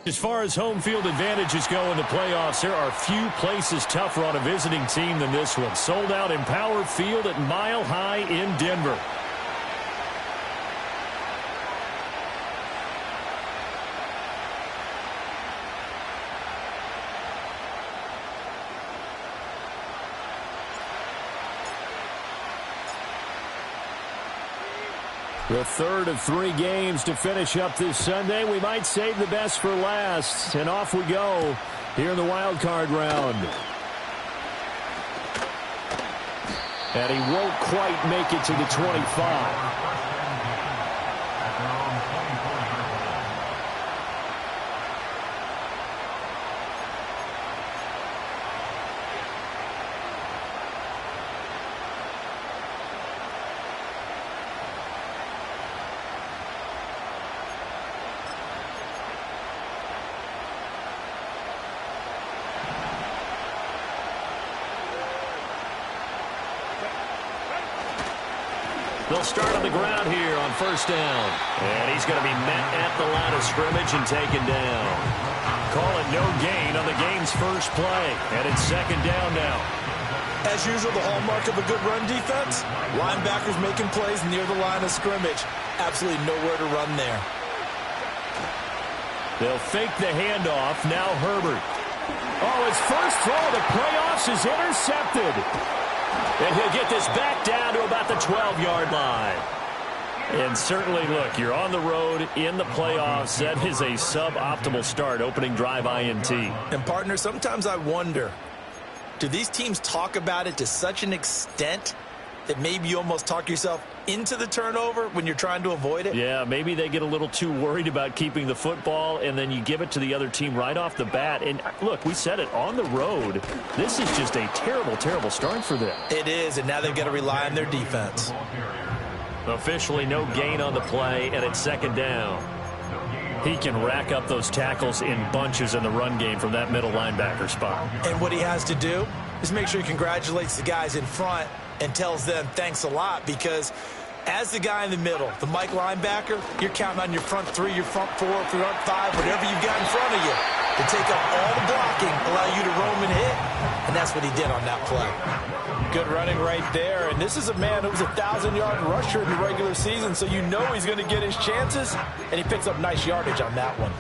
As far as home field advantages go in the playoffs, there are few places tougher on a visiting team than this one. Sold out in Power Field at Mile High in Denver. The third of 3 games to finish up this Sunday. We might save the best for last. And off we go here in the wild card round. And he won't quite make it to the 25. They'll start on the ground here on first down. And he's going to be met at the line of scrimmage and taken down. Call it no gain on the game's first play. And it's second down now. As usual, the hallmark of a good run defense, linebackers making plays near the line of scrimmage. Absolutely nowhere to run there. They'll fake the handoff. Now Herbert. Oh, his first throw of the playoffs is intercepted. And he'll get this back down to about the 12-yard line. And certainly, look, you're on the road in the playoffs. That is a suboptimal start, opening drive INT. And, partner, sometimes I wonder, do these teams talk about it to such an extent that maybe you almost talk yourself into the turnover when you're trying to avoid it? Yeah, maybe they get a little too worried about keeping the football, and then you give it to the other team right off the bat. And, look, we said it, on the road, this is just a terrible, terrible start for them. It is, and now they've got to rely on their defense. Officially no gain on the play, and it's second down. He can rack up those tackles in bunches in the run game from that middle linebacker spot. And what he has to do is make sure he congratulates the guys in front and tells them thanks a lot, because as the guy in the middle, the Mike linebacker, you're counting on your front 3, your front 4, front 5, whatever you've got in front of you to take up all the blocking, allow you to roam and hit, and that's what he did on that play. Good running right there, and this is a man who was a 1,000-yard rusher in the regular season, so you know he's going to get his chances, and he picks up nice yardage on that one.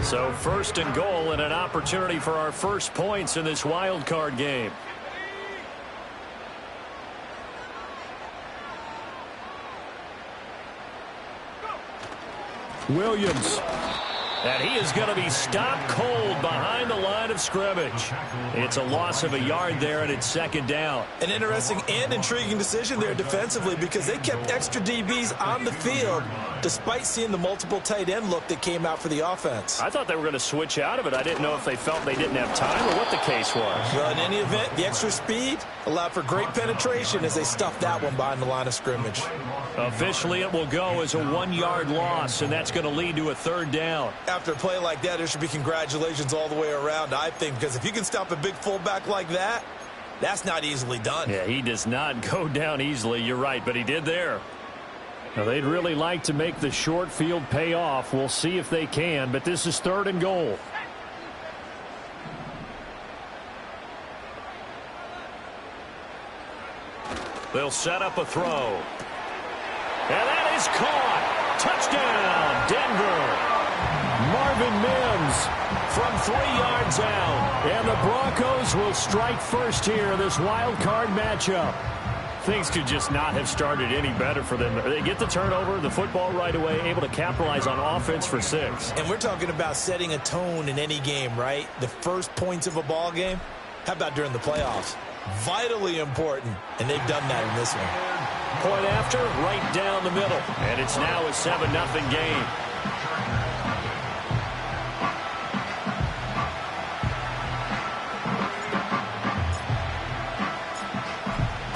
So first and goal, and an opportunity for our first points in this wild card game. Williams. And he is going to be stopped cold behind the line of scrimmage. It's a loss of a yard there, and it's second down. An interesting and intriguing decision there defensively, because they kept extra DBs on the field despite seeing the multiple tight end look that came out for the offense. I thought they were going to switch out of it. I didn't know if they felt they didn't have time or what the case was. Well, in any event, the extra speed allowed for great penetration as they stuffed that one behind the line of scrimmage. Officially, it will go as a 1-yard loss, and that's going to lead to a third down. After a play like that, there should be congratulations all the way around, I think, because if you can stop a big fullback like that, that's not easily done. Yeah, he does not go down easily. You're right, but he did there. Now, they'd really like to make the short field pay off. We'll see if they can, but this is third and goal. They'll set up a throw. is caught. Touchdown, Denver. Marvin Mims from 3 yards out. And the Broncos will strike first here in this wild card matchup. Things could just not have started any better for them. They get the turnover, the football right away, able to capitalize on offense for 6. And we're talking about setting a tone in any game, right? The first points of a ball game. How about during the playoffs? Vitally important, and they've done that in this one. Point after, right down the middle. And it's now a 7-0 game.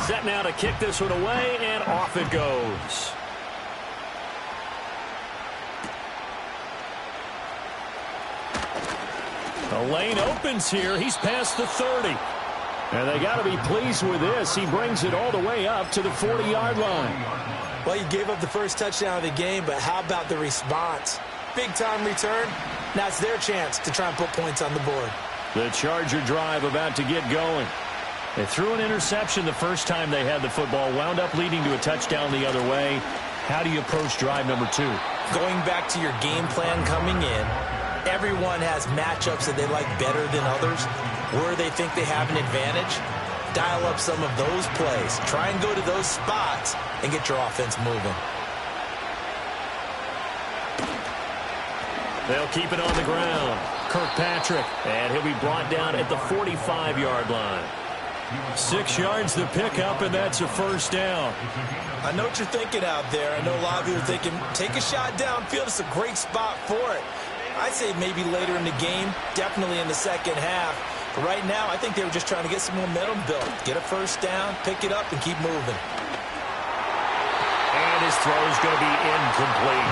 Set now to kick this one away, and off it goes. The lane opens here. He's past the 30. And they got to be pleased with this. He brings it all the way up to the 40-yard line. Well, he gave up the first touchdown of the game, but how about the response? Big-time return. Now it's their chance to try and put points on the board. The Charger drive about to get going. They threw an interception the first time they had the football, wound up leading to a touchdown the other way. How do you approach drive number 2? Going back to your game plan coming in, everyone has matchups that they like better than others, where they think they have an advantage. Dial up some of those plays. Try and go to those spots and get your offense moving. They'll keep it on the ground. Kirkpatrick, and he'll be brought down at the 45-yard line. 6 yards to pick up, and that's a first down. I know what you're thinking out there. I know a lot of you are thinking, take a shot downfield. It's a great spot for it. I'd say maybe later in the game, definitely in the second half. But right now, I think they were just trying to get some momentum built. Get a first down, pick it up, and keep moving. And his throw is going to be incomplete.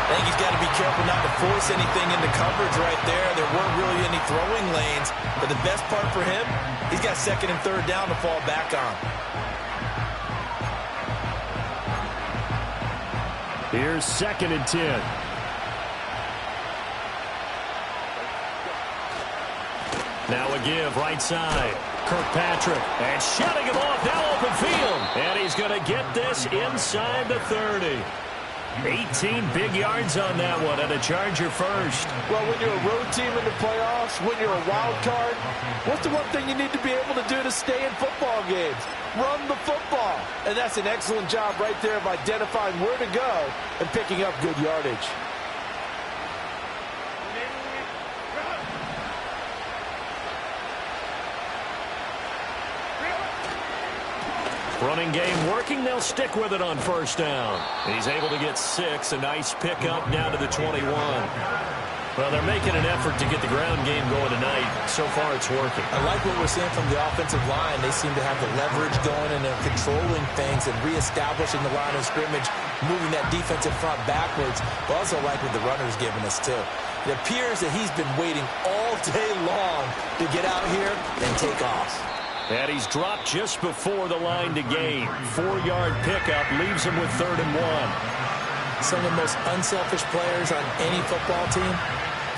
I think he's got to be careful not to force anything into coverage right there. There weren't really any throwing lanes. But the best part for him, he's got second and third down to fall back on. Here's 2nd and 10. Now a give, right side. Kirkpatrick, and shutting him off, now open field. And he's going to get this inside the 30. 18 big yards on that one, and a Charger first. Well, when you're a road team in the playoffs, when you're a wild card, what's the one thing you need to be able to do to stay in football games? Run the football. And that's an excellent job right there of identifying where to go and picking up good yardage. Running game working. They'll stick with it on first down. He's able to get 6. A nice pickup down to the 21. Well, they're making an effort to get the ground game going tonight. So far, it's working. I like what we're seeing from the offensive line. They seem to have the leverage going and they're controlling things and reestablishing the line of scrimmage, moving that defensive front backwards. But also like what the runner's giving us, too. It appears that he's been waiting all day long to get out here and take off. And he's dropped just before the line to gain. 4-yard pickup leaves him with 3rd and 1. Some of the most unselfish players on any football team,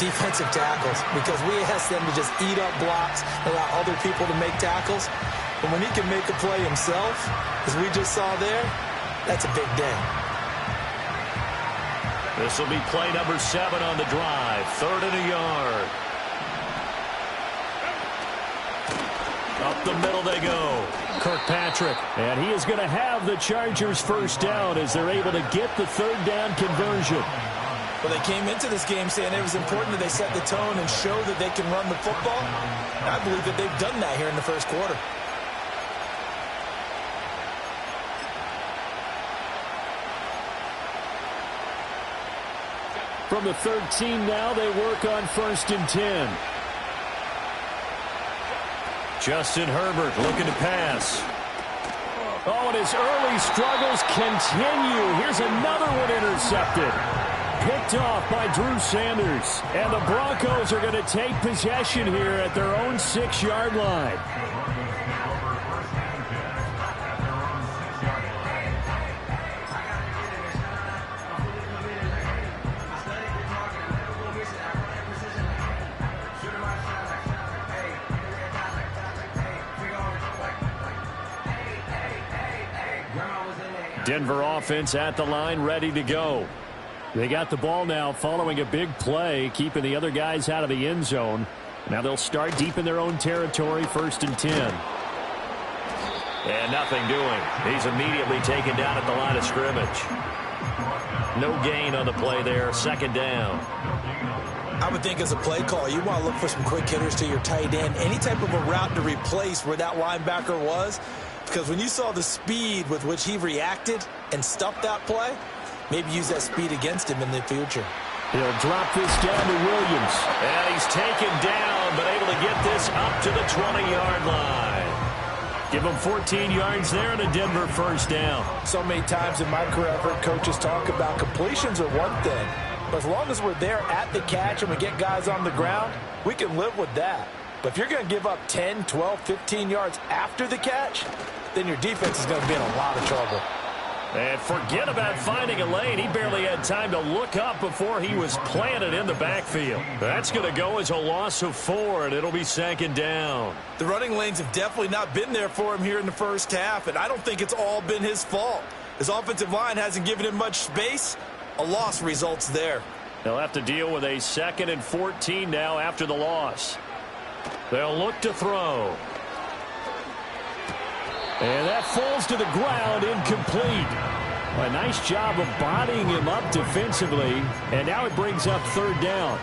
defensive tackles, because we ask them to just eat up blocks, allow other people to make tackles. But when he can make a play himself, as we just saw there, that's a big day. This will be play number 7 on the drive. 3rd and a yard. Up the middle they go. Kirkpatrick. And he is going to have the Chargers first down as they're able to get the 3rd down conversion. Well, they came into this game saying it was important that they set the tone and show that they can run the football. And I believe that they've done that here in the first quarter. From the 13 now, they work on 1st and 10. Justin Herbert looking to pass. Oh, and his early struggles continue. Here's another one intercepted. Picked off by Drew Sanders. And the Broncos are going to take possession here at their own 6-yard line. Denver offense at the line, ready to go. They got the ball now following a big play, keeping the other guys out of the end zone. Now they'll start deep in their own territory, 1st and 10. And nothing doing. He's immediately taken down at the line of scrimmage. No gain on the play there, 2nd down. I would think as a play call, you want to look for some quick hitters to your tight end. Any type of a route to replace where that linebacker was. Because when you saw the speed with which he reacted and stuffed that play, maybe use that speed against him in the future. He'll drop this down to Williams. And he's taken down, but able to get this up to the 20-yard line. Give him 14 yards there and a Denver 1st down. So many times in my career, I've heard coaches talk about completions are one thing. But as long as we're there at the catch and we get guys on the ground, we can live with that. But if you're going to give up 10, 12, 15 yards after the catch, then your defense is going to be in a lot of trouble. And forget about finding a lane. He barely had time to look up before he was planted in the backfield. That's going to go as a loss of 4, and it'll be 2nd down. The running lanes have definitely not been there for him here in the first half, and I don't think it's all been his fault. His offensive line hasn't given him much space. A loss results there. They'll have to deal with a 2nd and 14 now after the loss. They'll look to throw. And that falls to the ground, incomplete. A nice job of bodying him up defensively, and now it brings up 3rd down.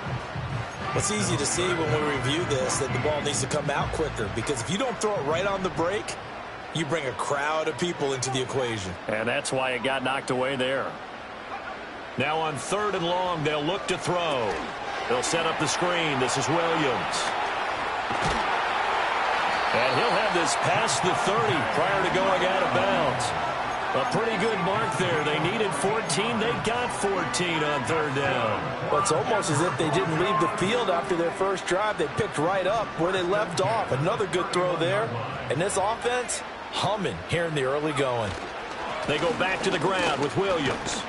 It's easy to see when we review this that the ball needs to come out quicker, because if you don't throw it right on the break, you bring a crowd of people into the equation. And that's why it got knocked away there. Now on 3rd and long, they'll look to throw. They'll set up the screen. This is Williams. And he'll have this past the 30 prior to going out of bounds. A pretty good mark there. They needed 14. They got 14 on 3rd down. Well, it's almost as if they didn't leave the field after their first drive. They picked right up where they left off. Another good throw there. And this offense, humming here in the early going. They go back to the ground with Williams.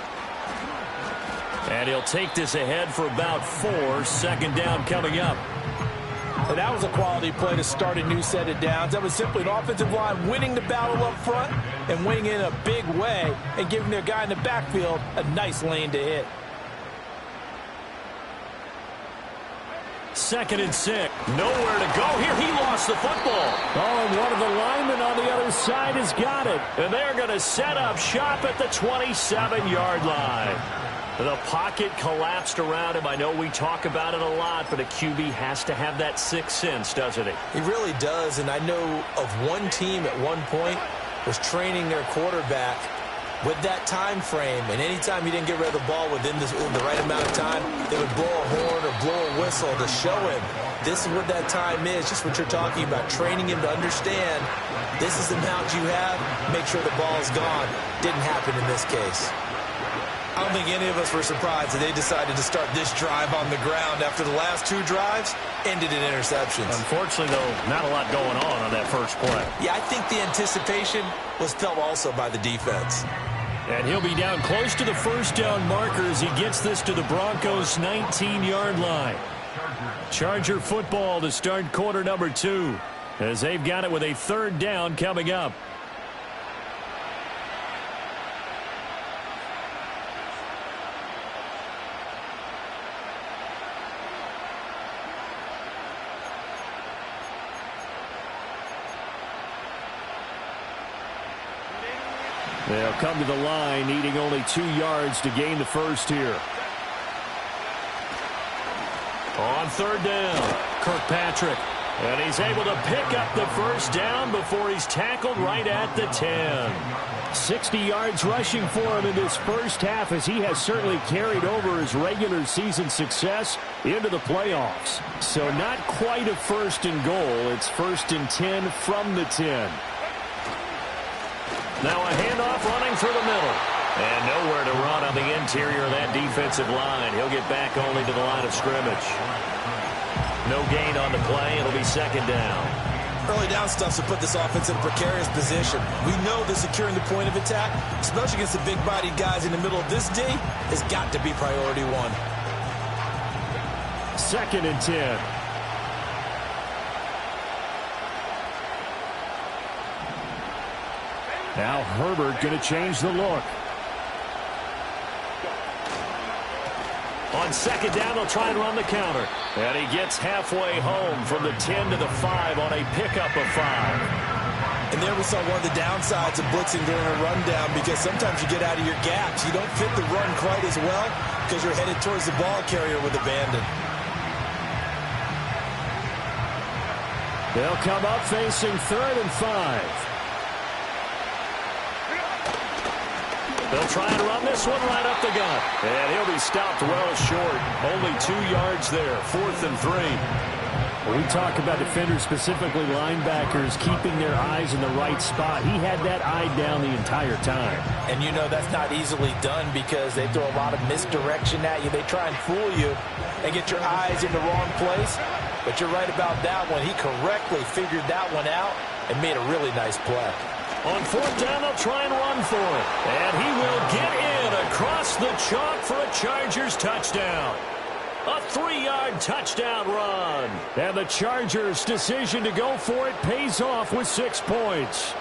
And he'll take this ahead for about 4. 2nd down coming up. And that was a quality play to start a new set of downs. That was simply an offensive line winning the battle up front and winning in a big way and giving their guy in the backfield a nice lane to hit. 2nd and 6. Nowhere to go here. He lost the football. Oh, and one of the linemen on the other side has got it. And they're going to set up shop at the 27-yard line. The pocket collapsed around him. I know we talk about it a lot, but a QB has to have that 6th sense, doesn't he? He really does, and I know of one team at one point was training their quarterback with that time frame, and anytime he didn't get rid of the ball within the right amount of time, they would blow a horn or blow a whistle to show him this is what that time is, just what you're talking about, training him to understand this is the amount you have, make sure the ball's gone. Didn't happen in this case. I don't think any of us were surprised that they decided to start this drive on the ground after the last 2 drives ended in interceptions. Unfortunately, though, not a lot going on that first play. Yeah, I think the anticipation was felt also by the defense. And he'll be down close to the 1st down marker as he gets this to the Broncos' 19-yard line. Charger football to start quarter number 2 as they've got it with a 3rd down coming up. They'll come to the line, needing only 2 yards to gain the first here. On 3rd down, Kirkpatrick. And he's able to pick up the 1st down before he's tackled right at the 10. 60 yards rushing for him in this first half, as he has certainly carried over his regular season success into the playoffs. So not quite a 1st and goal. It's 1st and 10 from the 10. Now a handoff running through the middle. And nowhere to run on the interior of that defensive line. He'll get back only to the line of scrimmage. No gain on the play. It'll be 2nd down. Early down stuff to put this offense in a precarious position. We know that securing the point of attack, especially against the big-bodied guys in the middle of this D, has got to be priority 1. 2nd and 10. Now Herbert going to change the look. On second down, they'll try and run the counter. And he gets halfway home from the 10 to the 5 on a pickup of 5. And there we saw one of the downsides of blitzing during a rundown, because sometimes you get out of your gaps. You don't fit the run quite as well because you're headed towards the ball carrier with abandon. They'll come up facing 3rd and 5. They'll try and run this one right up the gut. And he'll be stopped well short. Only 2 yards there. 4th and 3. When we talk about defenders, specifically linebackers, keeping their eyes in the right spot, he had that eye down the entire time. And you know that's not easily done because they throw a lot of misdirection at you. They try and fool you and get your eyes in the wrong place. But you're right about that one. He correctly figured that one out and made a really nice play. On 4th down, they'll try and run for it. And he will get in across the chalk for a Chargers touchdown. A 3-yard touchdown run. And the Chargers' decision to go for it pays off with 6 points.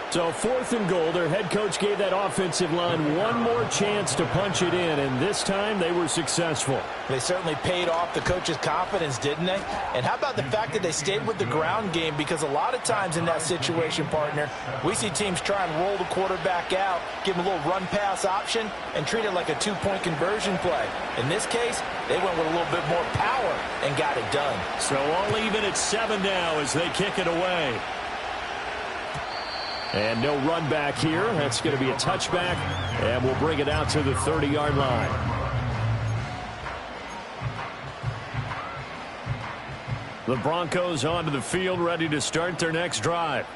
So 4th and goal, their head coach gave that offensive line one more chance to punch it in, and this time they were successful. They certainly paid off the coach's confidence, didn't they? And how about the fact that they stayed with the ground game? Because a lot of times in that situation, partner, we see teams try and roll the quarterback out, give him a little run-pass option, and treat it like a 2-point conversion play. In this case, they went with a little bit more power and got it done. So all even at 7 now as they kick it away. And no run back here. That's going to be a touchback, and we'll bring it out to the 30-yard line. The Broncos onto the field, ready to start their next drive.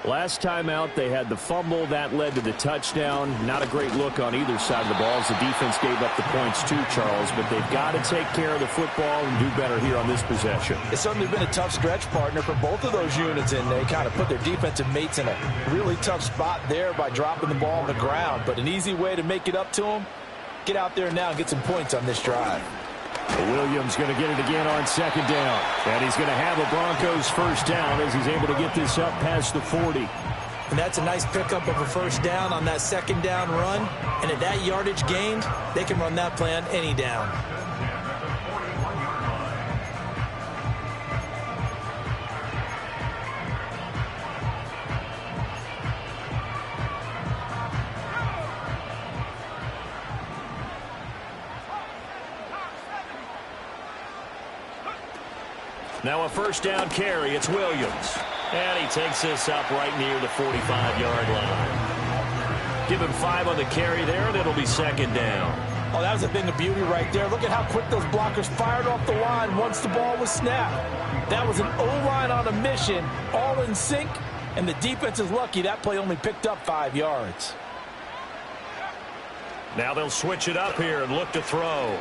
Last time out, they had the fumble. That led to the touchdown. Not a great look on either side of the ball as the defense gave up the points too, Charles. But they've got to take care of the football and do better here on this possession. It's certainly been a tough stretch, partner, for both of those units, and they kind of put their defensive mates in a really tough spot there by dropping the ball on the ground. But an easy way to make it up to them, get out there now and get some points on this drive. Williams going to get it again on 2nd down. And he's going to have a Broncos 1st down as he's able to get this up past the 40. And that's a nice pickup of a 1st down on that 2nd down run. And at that yardage gained, they can run that play on any down. Now a 1st down carry. It's Williams. And he takes this up right near the 45-yard line. Give him 5 on the carry there, and it'll be 2nd down. Oh, that was a thing of beauty right there. Look at how quick those blockers fired off the line once the ball was snapped. That was an O-line on a mission, all in sync, and the defense is lucky that play only picked up 5 yards. Now they'll switch it up here and look to throw.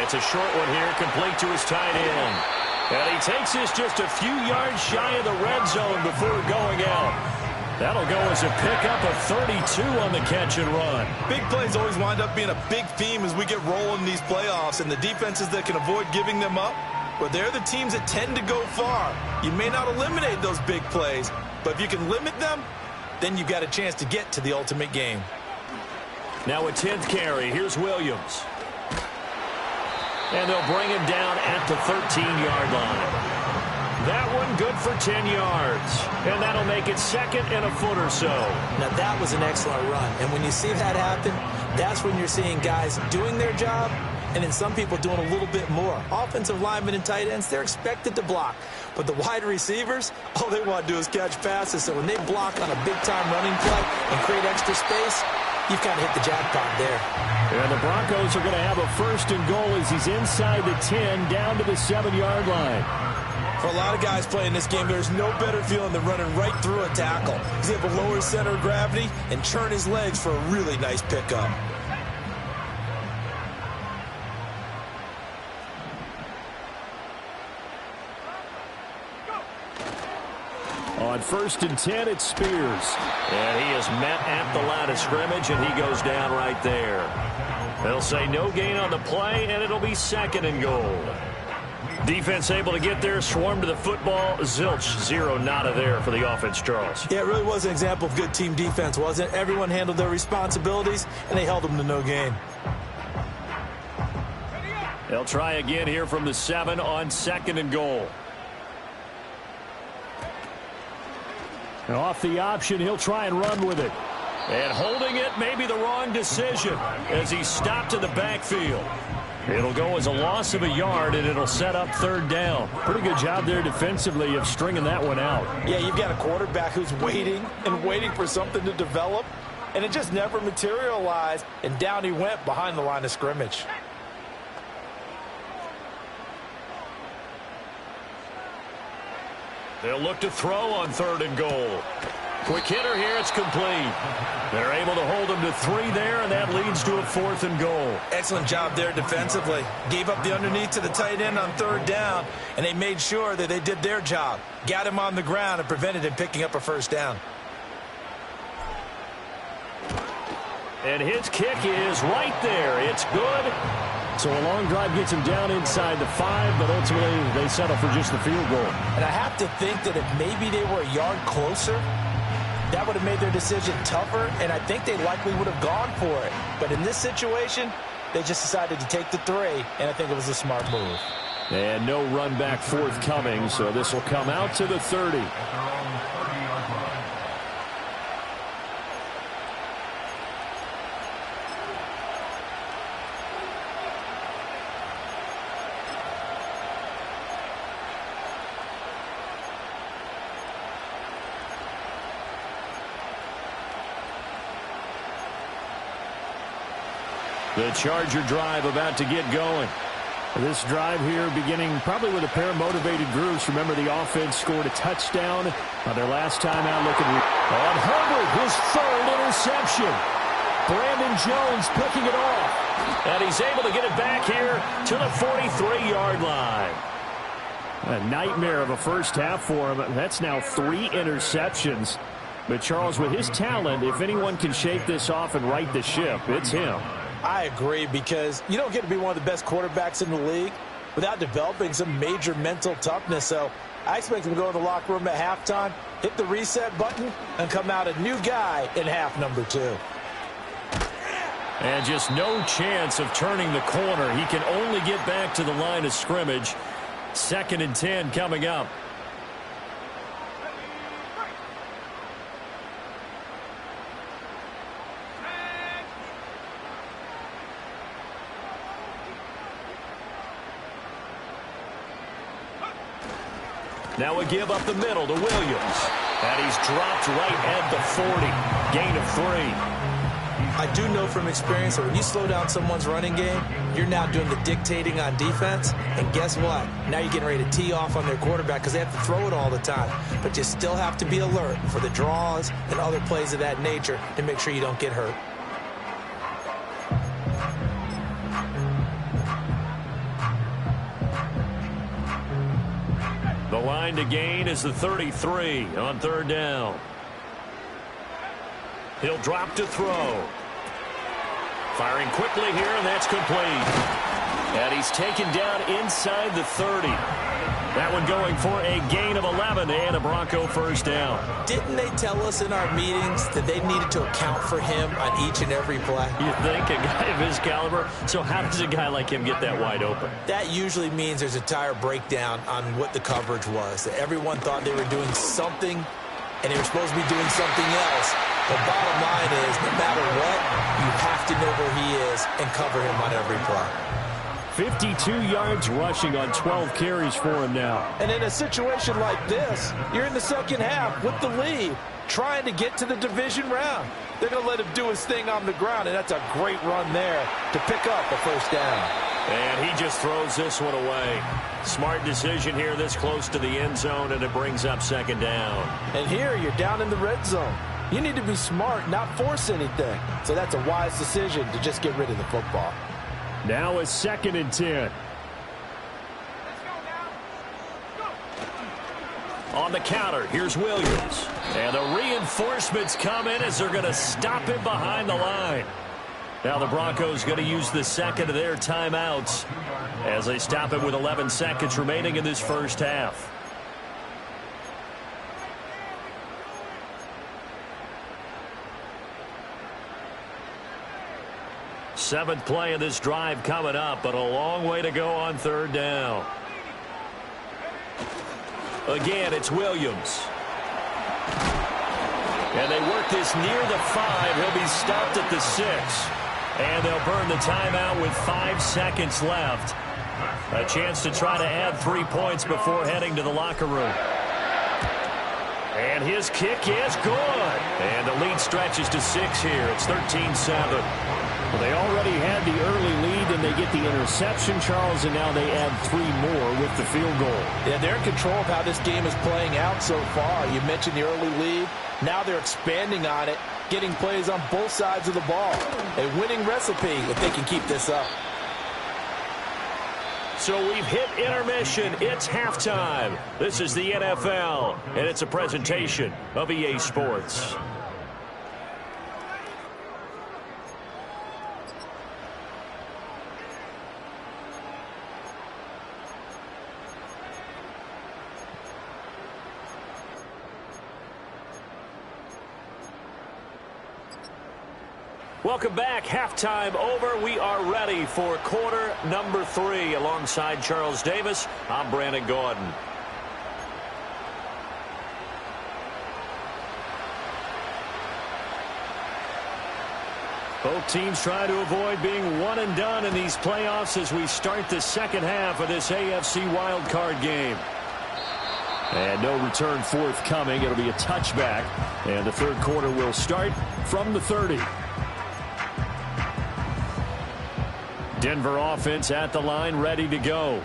It's a short one here, complete to his tight end. And he takes this just a few yards shy of the red zone before going out. That'll go as a pickup of 32 on the catch and run. Big plays always wind up being a big theme as we get rolling in these playoffs, and the defenses that can avoid giving them up, well, they're the teams that tend to go far. You may not eliminate those big plays, but if you can limit them, then you've got a chance to get to the ultimate game. Now a 10th carry. Here's Williams. And they'll bring him down at the 13-yard line. That one good for 10 yards. And that'll make it 2nd and a foot or so. Now that was an excellent run. And when you see that happen, that's when you're seeing guys doing their job and then some people doing a little bit more. Offensive linemen and tight ends, they're expected to block. But the wide receivers, all they want to do is catch passes. So when they block on a big-time running play and create extra space, you've kind of hit the jackpot there. And the Broncos are going to have a 1st and goal as he's inside the 10 down to the 7-yard line. For a lot of guys playing this game, there's no better feeling than running right through a tackle. He's able to lower his center of gravity and churn his legs for a really nice pickup. On 1st and 10, it's Spears. And he is met at the line of scrimmage, and he goes down right there. They'll say no gain on the play, and it'll be 2nd and goal. Defense able to get there, swarm to the football. Zilch, zero, nada there for the offense, Charles. Yeah, it really was an example of good team defense, wasn't it? Everyone handled their responsibilities, and they held them to no gain. They'll try again here from the 7 on 2nd and goal. And off the option, he'll try and run with it. And holding it may be the wrong decision as he stopped in the backfield. It'll go as a loss of a yard, and it'll set up 3rd down. Pretty good job there defensively of stringing that one out. Yeah, you've got a quarterback who's waiting and waiting for something to develop, and it just never materialized, and down he went behind the line of scrimmage. They'll look to throw on 3rd and goal. Quick hitter here, it's complete. They're able to hold him to 3 there, and that leads to a 4th and goal. Excellent job there defensively. Gave up the underneath to the tight end on 3rd down, and they made sure that they did their job. Got him on the ground and prevented him picking up a 1st down. And his kick is right there. It's good. So a long drive gets him down inside the 5, but ultimately they settle for just the field goal. And I have to think that if maybe they were a yard closer, that would have made their decision tougher, and I think they likely would have gone for it. But in this situation, they just decided to take the 3, and I think it was a smart move. And no run back forthcoming, so this will come out to the 30. The Charger drive about to get going. This drive here beginning probably with a pair of motivated groups. Remember, the offense scored a touchdown on their last time out. Looking on Herbert, his 3rd interception. Brandon Jones picking it off. And he's able to get it back here to the 43-yard line. A nightmare of a first half for him. That's now 3 interceptions. But Charles, with his talent, if anyone can shake this off and right the ship, it's him. I agree, because you don't get to be one of the best quarterbacks in the league without developing some major mental toughness. So I expect him to go to the locker room at halftime, hit the reset button, and come out a new guy in half number 2. And just no chance of turning the corner. He can only get back to the line of scrimmage. 2nd and 10 coming up. Now we give up the middle to Williams. And he's dropped right at the 40. Gain of 3. I do know from experience that when you slow down someone's running game, you're now doing the dictating on defense. And guess what? Now you're getting ready to tee off on their quarterback because they have to throw it all the time. But you still have to be alert for the draws and other plays of that nature to make sure you don't get hurt. The line to gain is the 33 on 3rd down. He'll drop to throw. Firing quickly here, and that's complete. And he's taken down inside the 30. That one going for a gain of 11 and a Bronco 1st down. Didn't they tell us in our meetings that they needed to account for him on each and every play? You think, a guy of his caliber? So how does a guy like him get that wide open? That usually means there's a tire breakdown on what the coverage was. That everyone thought they were doing something, and they were supposed to be doing something else. The bottom line is, no matter what, you have to know where he is and cover him on every play. 52 yards rushing on 12 carries for him now. And in a situation like this, you're in the 2nd half with the lead, trying to get to the division round. They're going to let him do his thing on the ground, and that's a great run there to pick up a 1st down. And he just throws this one away. Smart decision here this close to the end zone, and it brings up 2nd down. And here you're down in the red zone. You need to be smart, not force anything. So that's a wise decision to just get rid of the football. Now it's 2nd and 10. On the counter, here's Williams. And the reinforcements come in as they're going to stop him behind the line. Now the Broncos going to use the second of their timeouts as they stop it with 11 seconds remaining in this first half. Seventh play of this drive coming up, but a long way to go on third down. Again, it's Williams. And they work this near the 5. He'll be stopped at the 6. And they'll burn the timeout with 5 seconds left. A chance to try to add 3 points before heading to the locker room. And his kick is good. And the lead stretches to 6 here. It's 13-7. Well, they already had the early lead, and they get the interception, Charles, and now they add 3 more with the field goal. Yeah, they're in control of how this game is playing out so far. You mentioned the early lead. Now they're expanding on it, getting plays on both sides of the ball. A winning recipe if they can keep this up. So we've hit intermission. It's halftime. This is the NFL, and it's a presentation of EA Sports. Welcome back. Halftime over. We are ready for quarter number 3. Alongside Charles Davis, I'm Brandon Gordon. Both teams try to avoid being one and done in these playoffs as we start the second half of this AFC wildcard game. And no return forthcoming. It'll be a touchback. And the third quarter will start from the 30. Denver offense at the line, ready to go.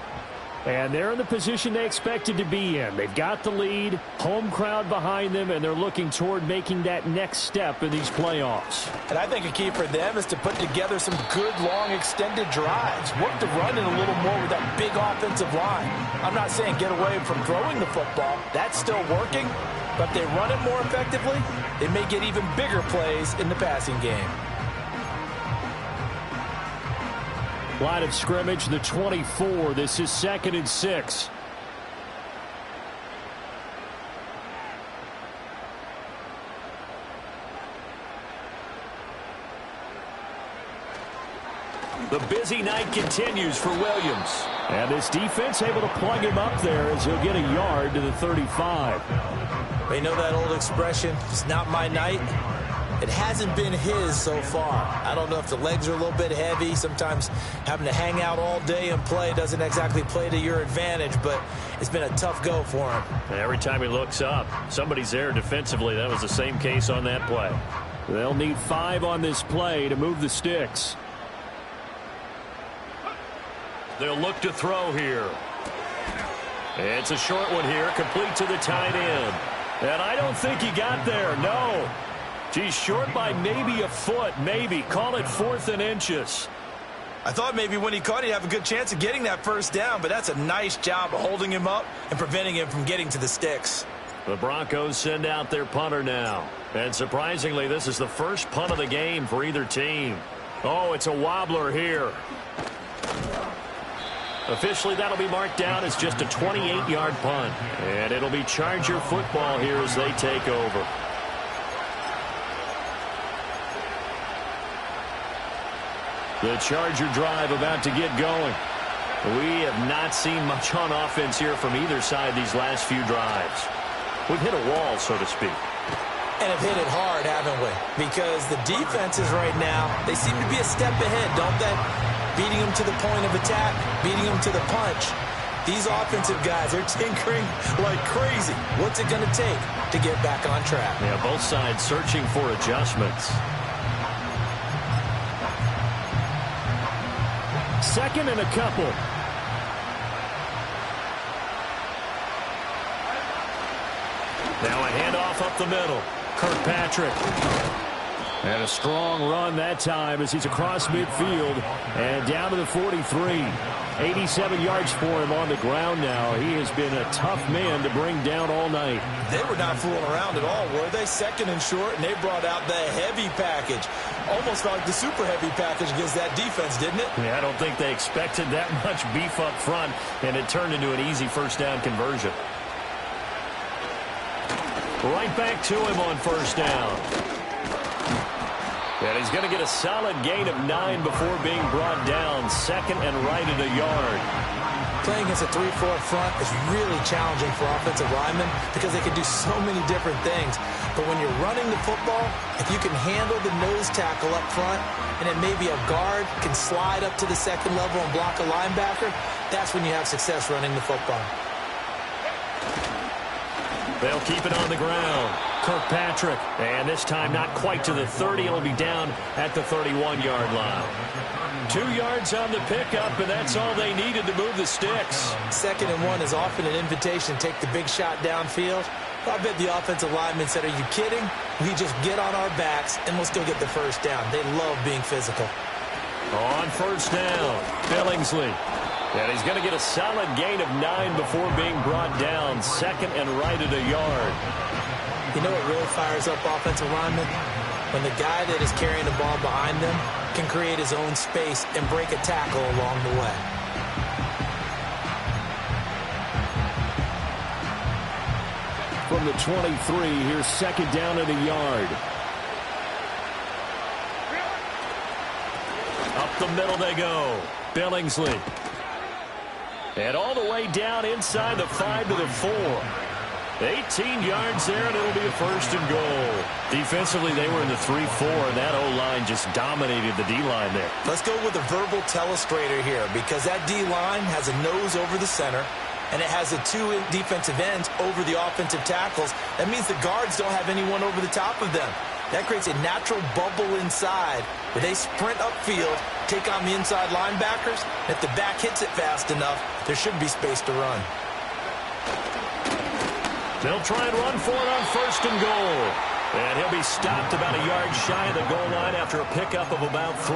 And they're in the position they expected to be in. They've got the lead, home crowd behind them, and they're looking toward making that next step in these playoffs. And I think a key for them is to put together some good, long, extended drives. Work the run in a little more with that big offensive line. I'm not saying get away from throwing the football. That's still working. But if they run it more effectively, they may get even bigger plays in the passing game. Line of scrimmage, the 24. This is 2nd and 6. The busy night continues for Williams. And this defense able to plug him up there as he'll get a yard to the 35. You know that old expression, it's not my night? It hasn't been his so far. I don't know if the legs are a little bit heavy. Sometimes having to hang out all day and play doesn't exactly play to your advantage, but it's been a tough go for him. And every time he looks up, somebody's there defensively. That was the same case on that play. They'll need 5 on this play to move the sticks. They'll look to throw here. It's a short one here, complete to the tight end. And I don't think he got there, no. He's short by maybe a foot, maybe. Call it 4th and inches. I thought maybe when he caught it, he'd have a good chance of getting that first down, but that's a nice job of holding him up and preventing him from getting to the sticks. The Broncos send out their punter now. And surprisingly, this is the first punt of the game for either team. Oh, it's a wobbler here. Officially, that'll be marked down as just a 28-yard punt. And it'll be Charger football here as they take over. The Charger drive about to get going. We have not seen much on offense here from either side these last few drives. We've hit a wall, so to speak. And have hit it hard, haven't we? Because the defenses right now, they seem to be a step ahead, don't they? Beating them to the point of attack, beating them to the punch. These offensive guys are tinkering like crazy. What's it going to take to get back on track? Yeah, both sides searching for adjustments. 2nd and a couple. Now a handoff up the middle. Kirkpatrick. And a strong run that time as he's across midfield and down to the 43. 87 yards for him on the ground now. He has been a tough man to bring down all night. They were not fooling around at all, were they? Second and short, and they brought out the heavy package. Almost like the super heavy package against that defense, didn't it? Yeah, I don't think they expected that much beef up front, and it turned into an easy first down conversion. Right back to him on first down. And he's going to get a solid gain of 9 before being brought down. Second and right at a yard. Playing against a 3-4 front is really challenging for offensive linemen because they can do so many different things. But when you're running the football, if you can handle the nose tackle up front, and then maybe a guard can slide up to the second level and block a linebacker, that's when you have success running the football. They'll keep it on the ground. Kirkpatrick, and this time not quite to the 30. It'll be down at the 31-yard line. 2 yards on the pickup, and that's all they needed to move the sticks. Second and 1 is often an invitation to take the big shot downfield. I bet the offensive lineman said, are you kidding? We just get on our backs, and let's go get the first down. They love being physical. On first down, Billingsley. And he's going to get a solid gain of 9 before being brought down. Second and right at a yard. You know what really fires up offensive linemen? When the guy that is carrying the ball behind them can create his own space and break a tackle along the way. From the 23, here's second down at a yard. Up the middle they go. Billingsley. And all the way down inside the 5 to the 4. 18 yards there, and it'll be a first and goal. Defensively, they were in the 3-4, and that O-line just dominated the D-line there. Let's go with a verbal telestrator here, because that D-line has a nose over the center, and it has the 2 defensive ends over the offensive tackles. That means the guards don't have anyone over the top of them. That creates a natural bubble inside where they sprint upfield, take on the inside linebackers. If the back hits it fast enough, there should be space to run. They'll try and run for it on first and goal. And he'll be stopped about a yard shy of the goal line after a pickup of about 3.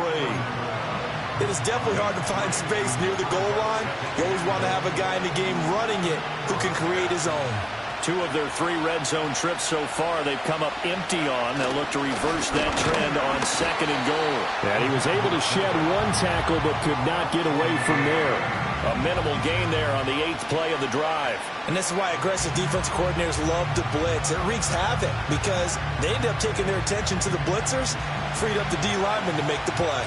It is definitely hard to find space near the goal line. You always want to have a guy in the game running it who can create his own. 2 of their 3 red zone trips so far they've come up empty on. They'll look to reverse that trend on second and goal. And he was able to shed 1 tackle but could not get away from there. A minimal gain there on the 8th play of the drive. And this is why aggressive defense coordinators love to blitz. It wreaks havoc because they end up taking their attention to the blitzers, freed up the D lineman to make the play.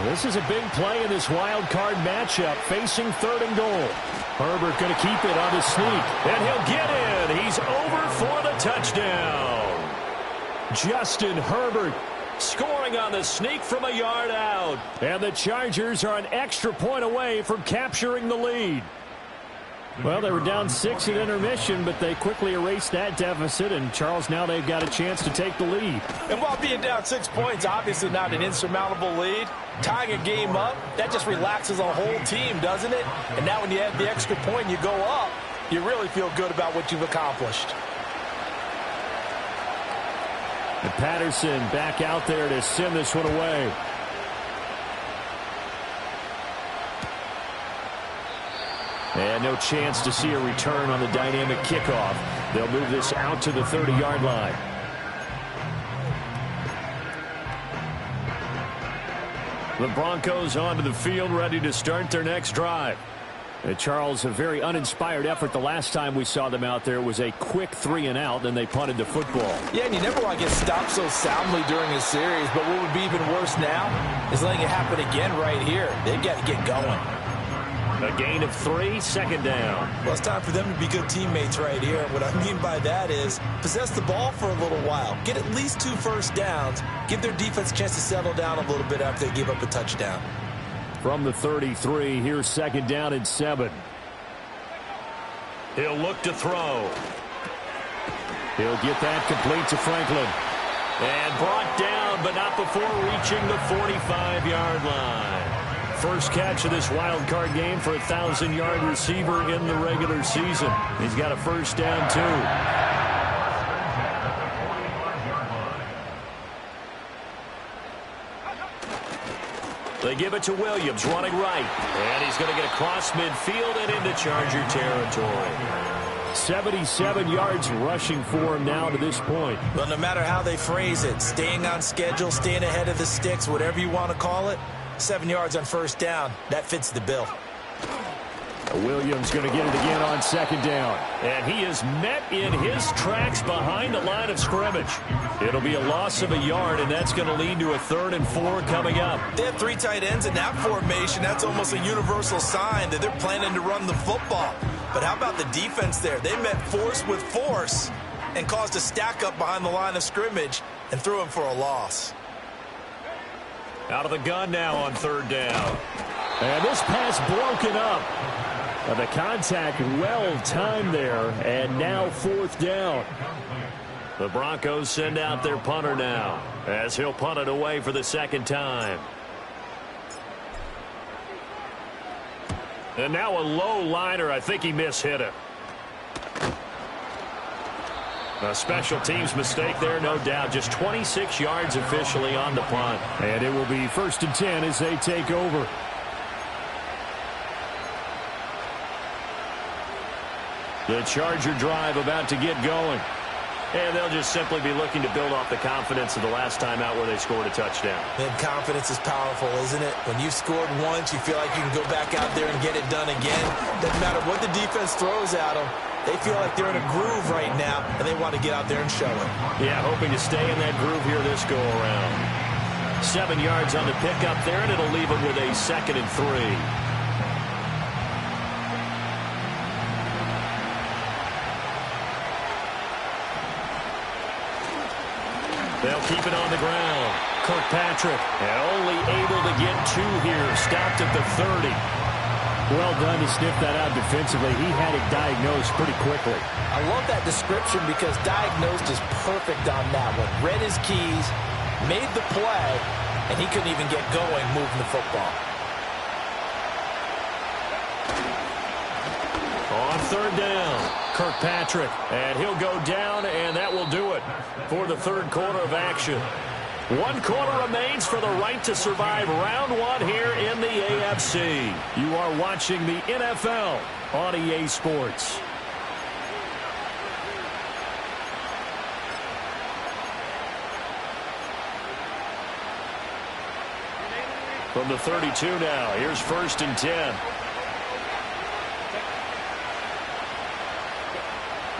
This is a big play in this wild card matchup, facing third and goal. Herbert going to keep it on the sneak. And he'll get in. He's over for the touchdown. Justin Herbert scoring on the sneak from a yard out. And the Chargers are an extra point away from capturing the lead. Well, they were down 6 at intermission, but they quickly erased that deficit, and Charles, now they've got a chance to take the lead. And while being down 6 points, obviously not an insurmountable lead, tying a game up, that just relaxes a whole team, doesn't it? And now when you add the extra point and you go up, you really feel good about what you've accomplished. And Patterson back out there to send this one away. And no chance to see a return on the dynamic kickoff. They'll move this out to the 30-yard line. The Broncos onto the field, ready to start their next drive. Charles, a very uninspired effort the last time we saw them out there. It was a quick 3 and out, then they punted the football. Yeah, and you never want to get stopped so soundly during a series, but what would be even worse now is letting it happen again right here. They've got to get going. A gain of 3, second down. Well, it's time for them to be good teammates right here. What I mean by that is possess the ball for a little while. Get at least 2 first downs. Give their defense a chance to settle down a little bit after they give up a touchdown. From the 33, here's second down and 7. He'll look to throw. He'll get that complete to Franklin. And brought down, but not before reaching the 45-yard line. First catch of this wild card game for a 1,000-yard receiver in the regular season. He's got a first down, too. They give it to Williams, running right. And he's going to get across midfield and into Charger territory. 77 yards rushing for him now to this point. Well, no matter how they phrase it, staying on schedule, staying ahead of the sticks, whatever you want to call it, 7 yards on first down, that fits the bill. Williams going to get it again on second down. And he is met in his tracks behind the line of scrimmage. It'll be a loss of a yard, and that's going to lead to a 3rd and 4 coming up. They have 3 tight ends in that formation. That's almost a universal sign that they're planning to run the football. But how about the defense there? They met force with force and caused a stack up behind the line of scrimmage and threw him for a loss. Out of the gun now on 3rd down. And this pass broken up. The contact well timed there, and now 4th down. The Broncos send out their punter now, as he'll punt it away for the 2nd time. And now a low liner. I think he mishit it. A special teams mistake there, no doubt. Just 26 yards officially on the punt. And it will be 1st and 10 as they take over. The Charger drive about to get going. And they'll just simply be looking to build off the confidence of the last time out where they scored a touchdown. And confidence is powerful, isn't it? When you've scored once, you feel like you can go back out there and get it done again. Doesn't matter what the defense throws at them. They feel like they're in a groove right now, and they want to get out there and show it. Yeah, hoping to stay in that groove here this go-around. 7 yards on the pickup there, and it'll leave them with a 2nd and 3. They'll keep it on the ground. Kirkpatrick, and only able to get 2 here. Stopped at the 30. Well done to sniff that out defensively. He had it diagnosed pretty quickly. I love that description because diagnosed is perfect on that one. Read his keys, made the play, and he couldn't even get going moving the football. On 3rd down, Kirkpatrick, and he'll go down, and that will do it for the 3rd quarter of action. 1 quarter remains for the right to survive round 1 here in the AFC. You are watching the NFL on EA Sports. From the 32 now, here's 1st and 10.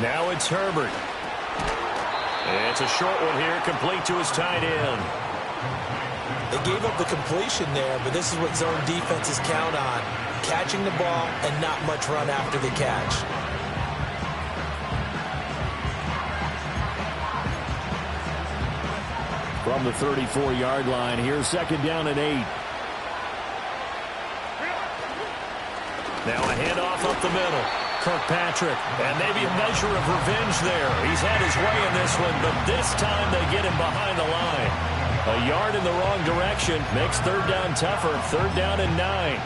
Now it's Herbert. It's a short one here, complete to his tight end. They gave up the completion there, but this is what zone defenses count on. Catching the ball and not much run after the catch. From the 34-yard line, here's 2nd down and 8. Now a handoff up the middle. Kirkpatrick, and maybe a measure of revenge there. He's had his way in this one, but this time they get him behind the line. A yard in the wrong direction makes 3rd down tougher. 3rd down and 9.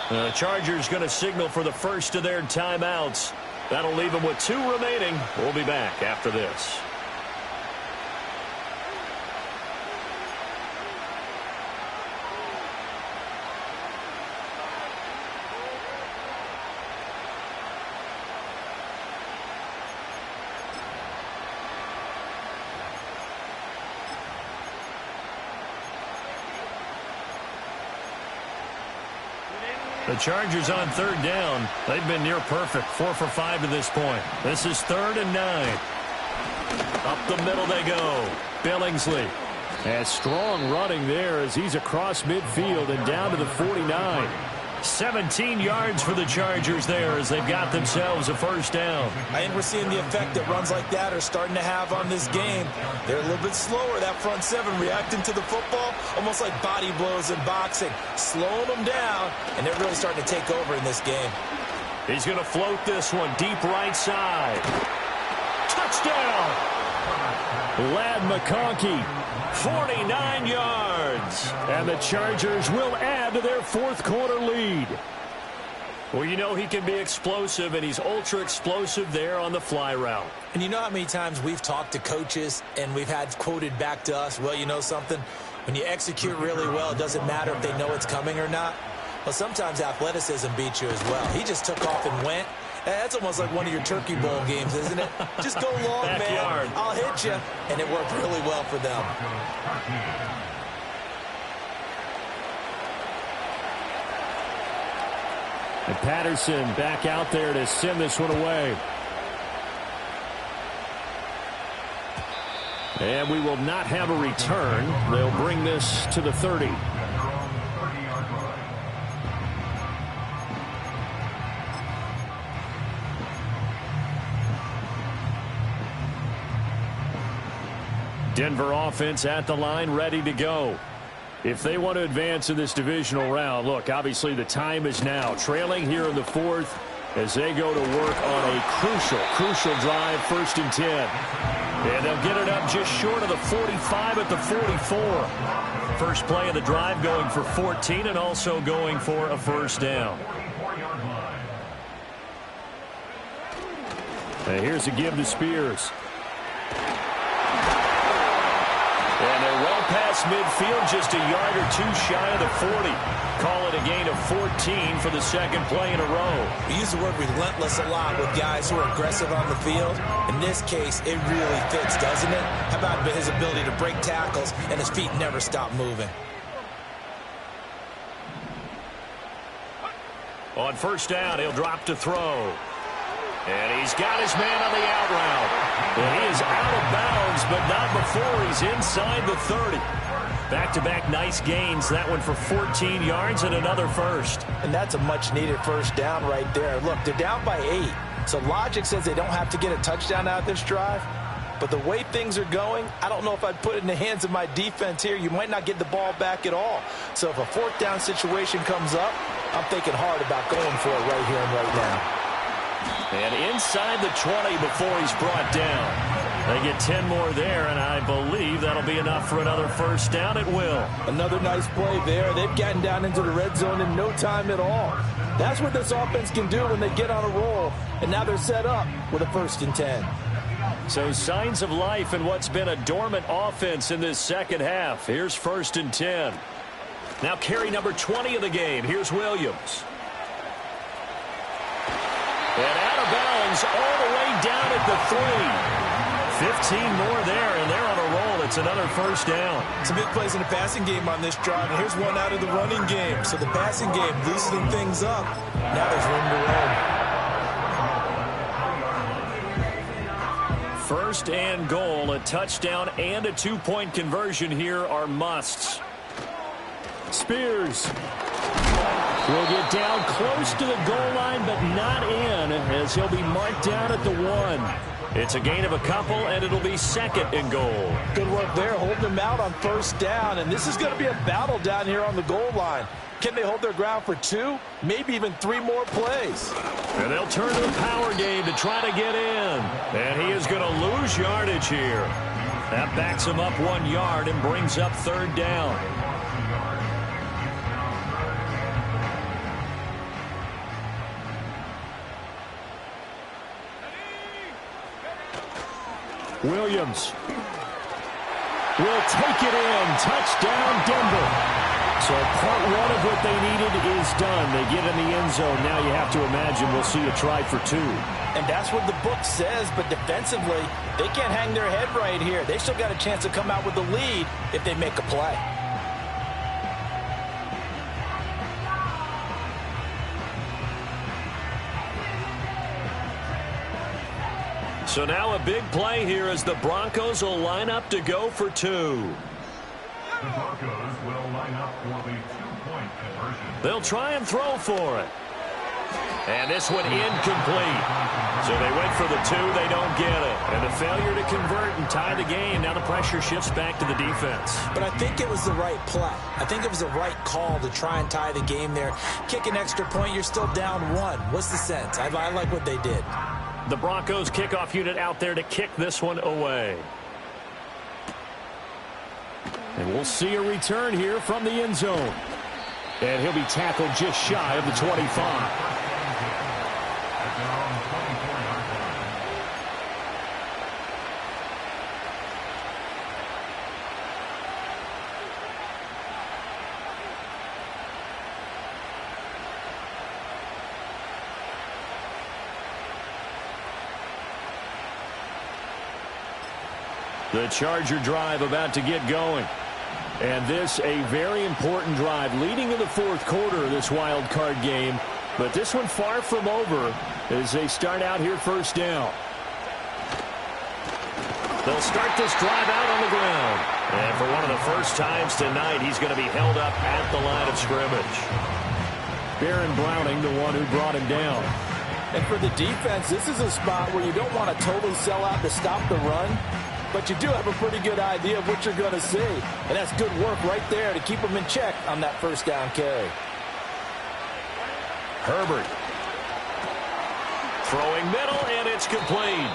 The Chargers going to signal for the first of their timeouts. That'll leave them with 2 remaining. We'll be back after this. The Chargers on 3rd down. They've been near perfect. 4 for 5 to this point. This is 3rd and 9. Up the middle they go. Billingsley. And strong running there as he's across midfield and down to the 49. 17 yards for the Chargers there as they've got themselves a 1st down. I think we're seeing the effect that runs like that are starting to have on this game. They're a little bit slower, that front 7, reacting to the football, almost like body blows in boxing, slowing them down, and they're really starting to take over in this game. He's going to float this one deep right side. Touchdown! Lad McConkey. 49 yards. And the Chargers will add to their 4th quarter lead. Well, you know he can be explosive, and he's ultra explosive there on the fly route. And you know how many times we've talked to coaches and we've had quoted back to us, well, you know something? When you execute really well, it doesn't matter if they know it's coming or not. Well, sometimes athleticism beats you as well. He just took off and went. That's almost like one of your Turkey Bowl games, isn't it? Just go long, man. I'll hit you. And it worked really well for them. And Patterson back out there to send this one away. And we will not have a return. They'll bring this to the 30. Denver offense at the line, ready to go. If they want to advance in this divisional round, look, obviously the time is now. Trailing here in the fourth as they go to work on a crucial drive, 1st and 10. And they'll get it up just short of the 45 at the 44. First play of the drive going for 14 and also going for a first down. And here's a give to Spears. And they're well past midfield, just a yard or two shy of the 40. Call it a gain of 14 for the second play in a row. We use the word relentless a lot with guys who are aggressive on the field. In this case, it really fits, doesn't it? How about his ability to break tackles and his feet never stop moving? On first down, he'll drop to throw. And he's got his man on the out route. And he is out of bounds, but not before he's inside the 30. Back-to-back nice gains. That one for 14 yards and another first. And that's a much-needed first down right there. Look, they're down by 8. So logic says they don't have to get a touchdown out of this drive. But the way things are going, I don't know if I'd put it in the hands of my defense here. You might not get the ball back at all. So if a 4th down situation comes up, I'm thinking hard about going for it right here and right now. And inside the 20 before he's brought down. They get 10 more there, and I believe that'll be enough for another first down. It will. Another nice play there. They've gotten down into the red zone in no time at all. That's what this offense can do when they get on a roll. And now they're set up with a 1st and 10. So signs of life in what's been a dormant offense in this second half. Here's 1st and 10. Now carry number 20 of the game. Here's Williams. And out of bounds all the way down at the 3. 15 more there, and they're on a roll. It's another first down. Some big plays in the passing game on this drive, and here's one out of the running game. So the passing game loosening things up. Now there's room to roam. First and goal, a touchdown and a 2-point conversion here are musts. Spears will get down close to the goal line, but not in, as he'll be marked down at the 1. It's a gain of a couple, and it'll be 2nd and goal. Good work there, holding them out on first down. And this is going to be a battle down here on the goal line. Can they hold their ground for 2, maybe even 3 more plays? And they'll turn to the power game to try to get in. And he is going to lose yardage here. That backs him up 1 yard and brings up 3rd down. Williams will take it in. Touchdown, Denver. So part 1 of what they needed is done. They get in the end zone. Now you have to imagine we'll see a try for 2. And that's what the book says, but defensively, they can't hang their head right here. They still got a chance to come out with the lead if they make a play. So now a big play here as the Broncos will line up to go for 2. The Broncos will line up for the 2-point conversion. They'll try and throw for it. And this one incomplete. So they went for the 2, they don't get it. And a failure to convert and tie the game. Now the pressure shifts back to the defense. But I think it was the right play. I think it was the right call to try and tie the game there. Kick an extra point, you're still down 1. What's the sense? I like what they did. The Broncos kickoff unit out there to kick this one away. And we'll see a return here from the end zone. And he'll be tackled just shy of the 25. The Charger drive about to get going. And this a very important drive leading in the fourth quarter of this wild card game. But this one far from over as they start out here first down. They'll start this drive out on the ground. And for one of the first times tonight, he's going to be held up at the line of scrimmage. Baron Browning, the one who brought him down. And for the defense, this is a spot where you don't want to totally sell out to stop the run, but you do have a pretty good idea of what you're going to see. And that's good work right there to keep them in check on that first down carry. Herbert. Throwing middle, and it's complete.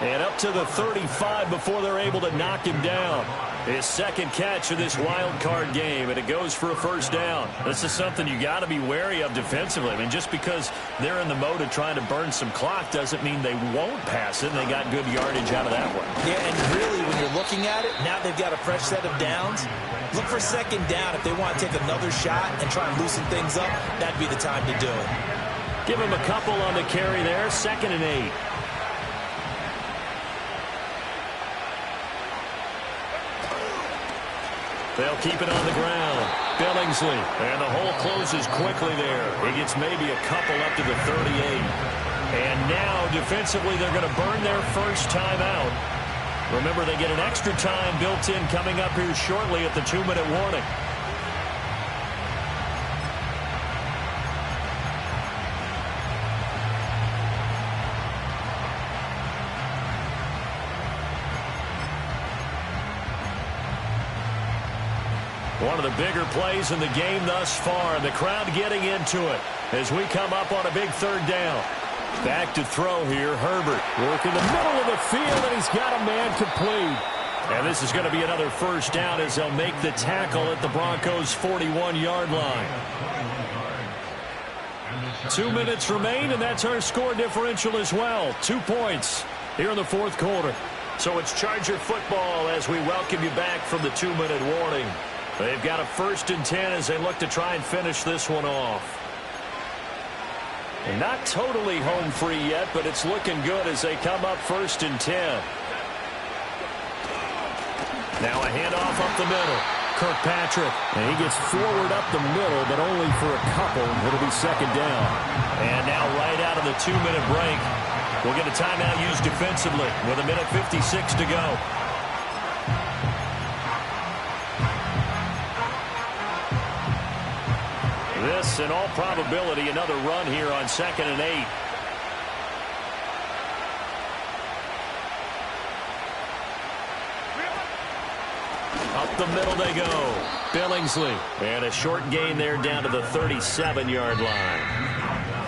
And up to the 35 before they're able to knock him down. His second catch of this wild card game, and it goes for a first down. This is something you got to be wary of defensively. I mean, just because they're in the mode of trying to burn some clock doesn't mean they won't pass it. They got good yardage out of that one. Yeah, and really, when you're looking at it, now they've got a fresh set of downs. Look for second down if they want to take another shot and try and loosen things up. That'd be the time to do it. Give him a couple on the carry there. 2nd and 8. They'll keep it on the ground. Billingsley. And the hole closes quickly there. He gets maybe a couple up to the 38. And now, defensively, they're going to burn their first time out. Remember, they get an extra time built in coming up here shortly at the 2-minute warning. One of the bigger plays in the game thus far. The crowd getting into it as we come up on a big 3rd down. Back to throw here. Herbert working the middle of the field, and he's got a man complete. And this is going to be another first down as they'll make the tackle at the Broncos' 41-yard line. 2 minutes remain, and that's our score differential as well. 2 points here in the fourth quarter. So it's Charger football as we welcome you back from the 2-minute warning. They've got a 1st and 10 as they look to try and finish this one off. Not totally home free yet, but it's looking good as they come up 1st and 10. Now a handoff up the middle. Kirkpatrick. And he gets forward up the middle, but only for a couple. It'll be 2nd down. And now right out of the 2-minute break, we'll get a timeout used defensively with 1:56 to go. This, in all probability, another run here on 2nd and 8. Up the middle they go. Billingsley. And a short gain there down to the 37-yard line.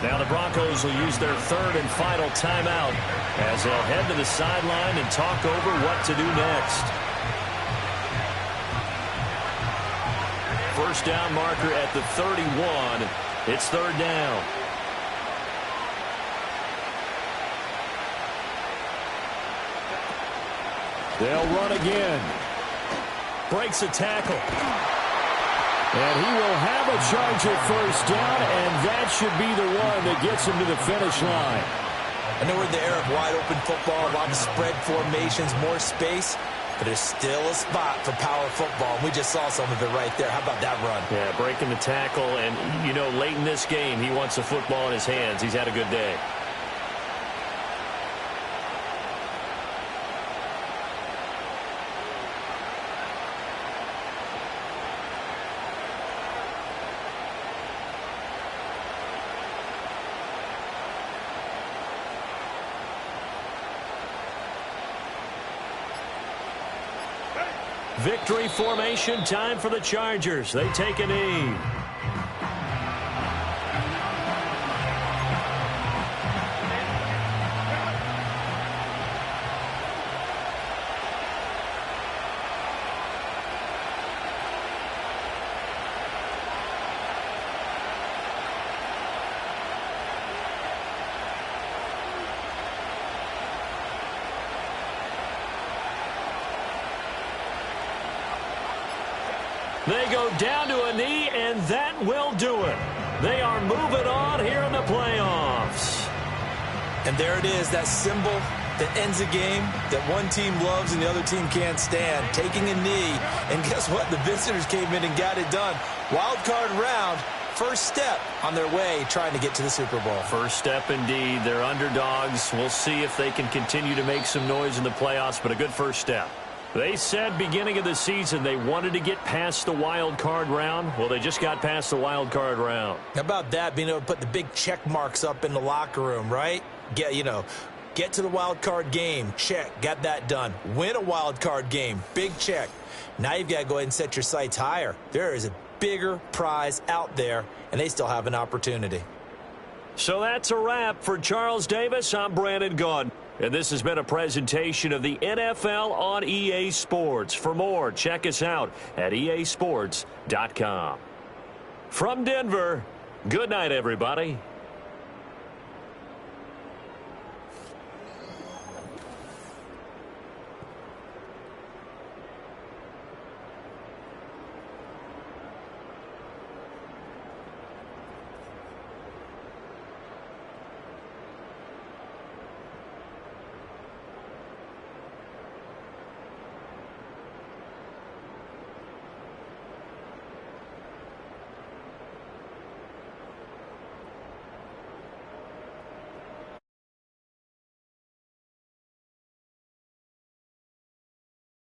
Now the Broncos will use their 3rd and final timeout as they'll head to the sideline and talk over what to do next. First down marker at the 31. It's 3rd down. They'll run again. Breaks a tackle. And he will have a Charger first down, and that should be the one that gets him to the finish line. I know we're in the era of wide-open football, a lot of spread formations, more space, but there's still a spot for power football, and we just saw some of it right there. How about that run? Yeah, breaking the tackle, and, you know, late in this game, he wants the football in his hands. He's had a good day. Victory formation, time for the Chargers. They take a knee. They go down to a knee, and that will do it. They are moving on here in the playoffs. And there it is, that symbol that ends a game that one team loves and the other team can't stand. Taking a knee, and guess what? The visitors came in and got it done. Wild card round, first step on their way trying to get to the Super Bowl. First step indeed. They're underdogs. We'll see if they can continue to make some noise in the playoffs, but a good first step. They said beginning of the season they wanted to get past the wild card round. Well, they just got past the wild card round. How about that, being able to put the big check marks up in the locker room, right? Get to the wild card game, check, got that done. Win a wild card game, big check. Now you've got to go ahead and set your sights higher. There is a bigger prize out there, and they still have an opportunity. So that's a wrap for Charles Davis. I'm Brandon Gaudin, and this has been a presentation of the NFL on EA Sports. For more, check us out at easports.com. From Denver, good night, everybody.